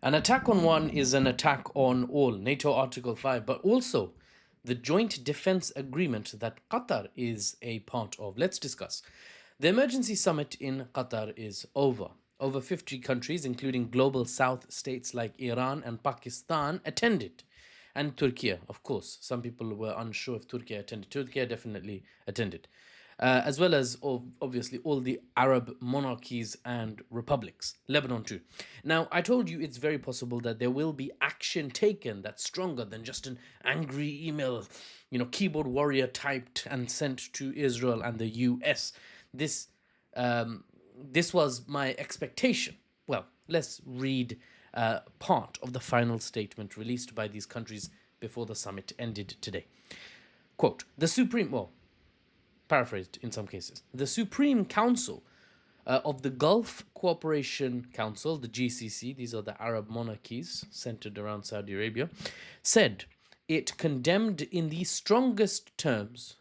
An attack on one is an attack on all, NATO Article 5, but also the joint defense agreement that Qatar is a part of. Let's discuss. The emergency summit in Qatar is over. Over 50 countries, including global south states like Iran and Pakistan, attended. And Turkey, of course. Some people were unsure if Turkey attended. Turkey definitely attended. As well as obviously all the Arab monarchies and republics, Lebanon too. Now, I told you it's very possible that there will be action taken that's stronger than just an angry email, keyboard warrior typed and sent to Israel and the US. This this was my expectation. Well, let's read part of the final statement released by these countries before the summit ended today. Quote, paraphrased in some cases, the Supreme Council of the Gulf Cooperation Council, the GCC, these are the Arab monarchies centered around Saudi Arabia, said it condemned in the strongest terms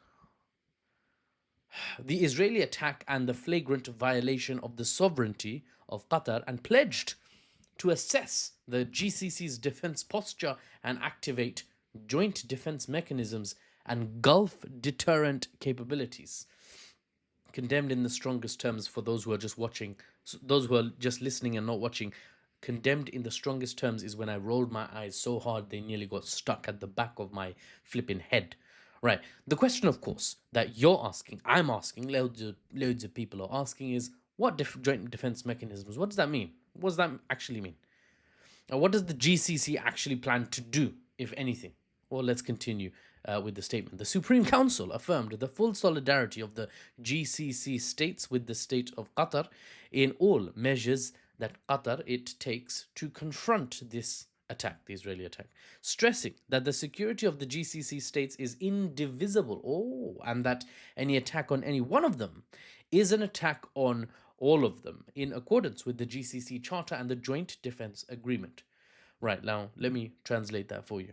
the Israeli attack and the flagrant violation of the sovereignty of Qatar and pledged to assess the GCC's defense posture and activate joint defense mechanisms and Gulf deterrent capabilities. Condemned in the strongest terms for those who are just watching, those who are just listening and not watching. Condemned in the strongest terms is when I rolled my eyes so hard they nearly got stuck at the back of my flipping head. Right. The question, of course, that you're asking, I'm asking, loads of people are asking is, what joint defense mechanisms? What does that mean? What does that actually mean? What does the GCC actually plan to do, if anything? Well, let's continue with the statement. The Supreme Council affirmed the full solidarity of the GCC states with the state of Qatar in all measures that Qatar it takes to confront this attack, the Israeli attack, stressing that the security of the GCC states is indivisible, and that any attack on any one of them is an attack on all of them in accordance with the GCC Charter and the Joint Defense Agreement. Right, now let me translate that for you.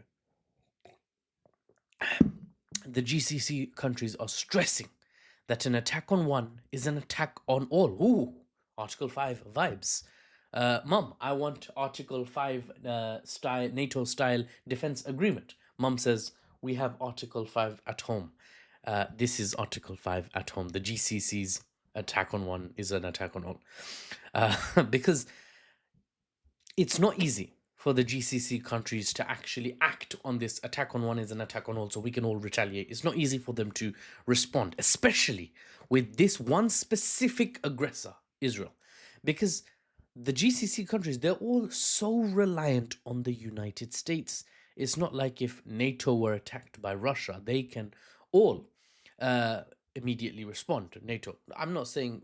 The GCC countries are stressing that an attack on one is an attack on all. Ooh, Article 5 vibes. Mum, I want Article 5 style, NATO style defense agreement. Mum says, we have Article 5 at home. This is Article 5 at home. The GCC's attack on one is an attack on all. Because it's not easy for the GCC countries to actually act on this attack on one is an attack on all, so we can all retaliate. It's not easy for them to respond, especially with this one specific aggressor, Israel, because the GCC countries, they're all so reliant on the United States. It's not like if NATO were attacked by Russia, they can all immediately respond to NATO. I'm not saying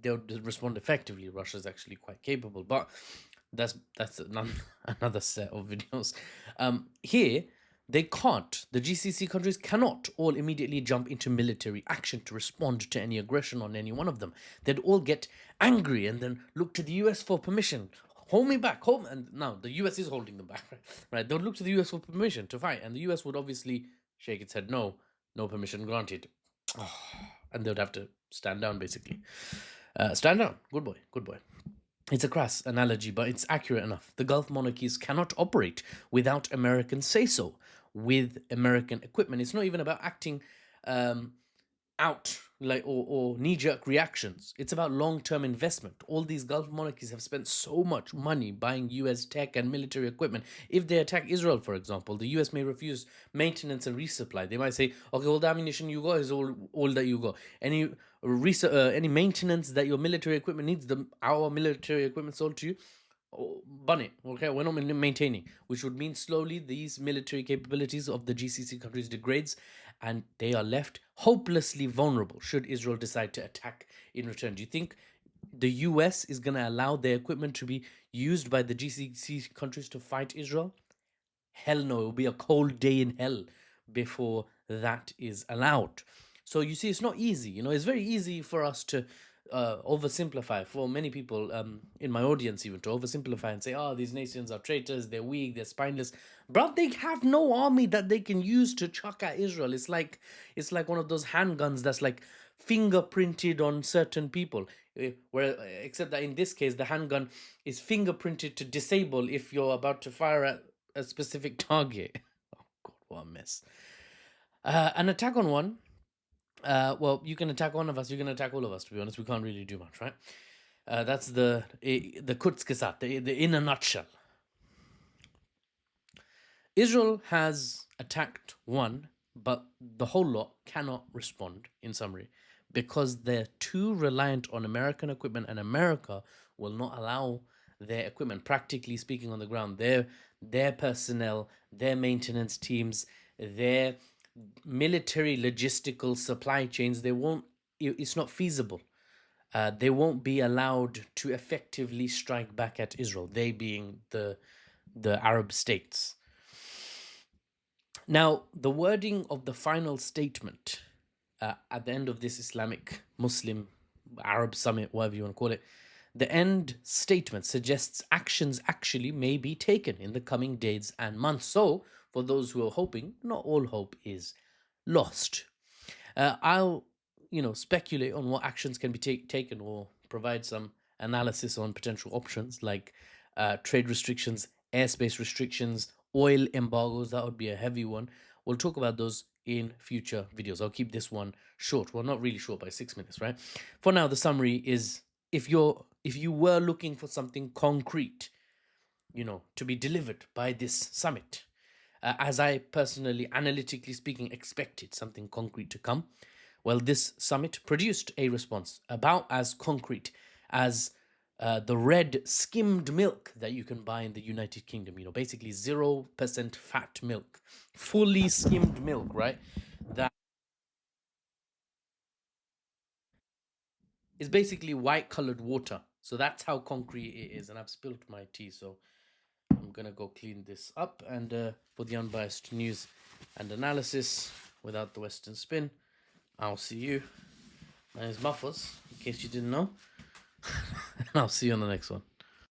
they'll respond effectively. Russia's actually quite capable, but that's another set of videos. Here, they can't. The GCC countries cannot all immediately jump into military action to respond to any aggression on any one of them. They'd all get angry and then look to the US for permission. Hold me back, hold. And now the US is holding them back, right? They'll look to the US for permission to fight, and the US would obviously shake its head, no permission granted. And they'd have to stand down, basically. Stand down. Good boy, good boy. It's a crass analogy, but it's accurate enough. The Gulf monarchies cannot operate without American say-so, with American equipment. It's not even about acting out or knee-jerk reactions. It's about long-term investment. All these Gulf monarchies have spent so much money buying US tech and military equipment. If they attack Israel, for example, the US may refuse maintenance and resupply. They might say, okay, all the ammunition you got is all that you got. Any maintenance that your military equipment needs, our military equipment sold to you, bun it. Okay, we're not maintaining, which would mean slowly these military capabilities of the GCC countries degrades, and they are left hopelessly vulnerable should Israel decide to attack in return. Do you think the US is going to allow their equipment to be used by the GCC countries to fight Israel? Hell no. It will be a cold day in hell before that is allowed. So you see, it's not easy. It's very easy for us to oversimplify, for many people in my audience even, to oversimplify and say, oh, these nations are traitors, they're weak, they're spineless. Bro, they have no army that they can use to chuck at Israel. It's like one of those handguns that's like fingerprinted on certain people. Except that in this case, the handgun is fingerprinted to disable if you're about to fire at a specific target. Oh God, what a mess! An attack on one. Well, you can attack one of us. You can attack all of us. To be honest, we can't really do much, right? That's the kurz gesagt, the in a nutshell. Israel has attacked one, but the whole lot cannot respond, in summary, because they're too reliant on American equipment, and America will not allow their equipment, practically speaking, on the ground, their personnel, their maintenance teams, their military logistical supply chains, it's not feasible. They won't be allowed to effectively strike back at Israel, they being the Arab states. Now, the wording of the final statement at the end of this Islamic, Muslim, Arab summit, whatever you want to call it, the end statement suggests actions actually may be taken in the coming days and months. So, for those who are hoping, not all hope is lost. I'll, speculate on what actions can be taken, or provide some analysis on potential options like trade restrictions, airspace restrictions, oil embargoes. That would be a heavy one. We'll talk about those in future videos. I'll keep this one short. Well, not really short, by 6 minutes, right? For now, the summary is if you were looking for something concrete, to be delivered by this summit, as I personally, analytically speaking, expected something concrete to come, well, this summit produced a response about as concrete as the red skimmed milk that you can buy in the United Kingdom. Basically 0% fat milk, fully skimmed milk, right? That is basically white colored water. So that's how concrete it is. And I've spilled my tea, so I'm gonna go clean this up. And for the unbiased news and analysis without the Western spin, I'll see you. My name is Muffles, in case you didn't know. And I'll see you on the next one.